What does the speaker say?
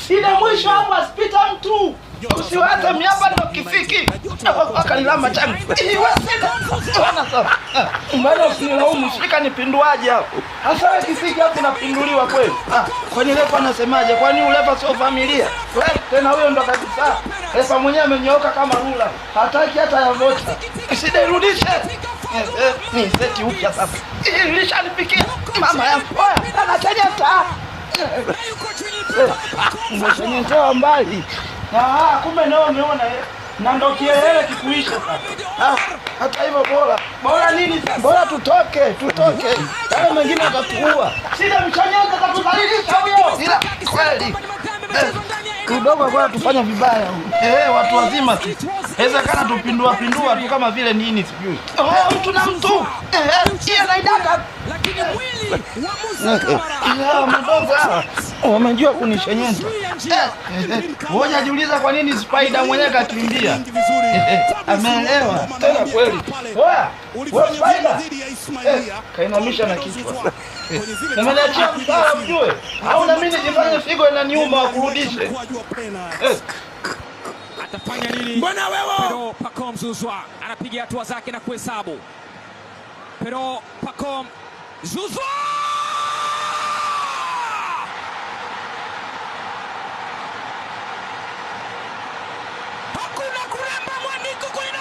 Ile mwisho hapo asipita mtu. Usiwaze miamba ndo kifiki. Akalilama changu. Bwana sasa. Mbona usinilaumu shika nipinduaje hapo? Hasa wewe kifiki hapo unapinduliwa kweli? Kwani refa anasemaje? Kwani ulefa sio familia? Tena huyo ndo kabisa. Refa mwenyewe amenyooka kama rula. Hataki hata ya vocha. Usinirudishe. Ni seti upya sasa. Nilishanipikia mama yangu. Oya, anachanyata. Mwisho mbali. Kumbe nao umeona na ndo kielele kikuisha sasa. Hata hivyo bora nini sasa? Bora tutoke. Wale wengine watatuua. Sida mchanyanga atakudhalilisha huyo. Ila kweli. Kidogo kwa tufanya vibaya. Watu wazima tu. Inawezekana tupindua tu kama vile nini sijui. Mtu na mtu. Yeye anaidaka. Lakini mwili wa mdogo wamejua kunishenyeza. Ngoja jiuliza kwa nini Spider mwenyewe kakimbia. Ameelewa. Tena kweli. Wewe Spider. Kainamisha na kichwa. Nimeniachia msala mjue. Au na mimi nijifanye figo inaniuma wakurudishe. Atafanya nini? Mbona wewe? Pero Pacome Zouzoua anapiga hatua zake na kuhesabu. Pero Pacome Zouzoua! Hakuna kuremba mwandiko kwenye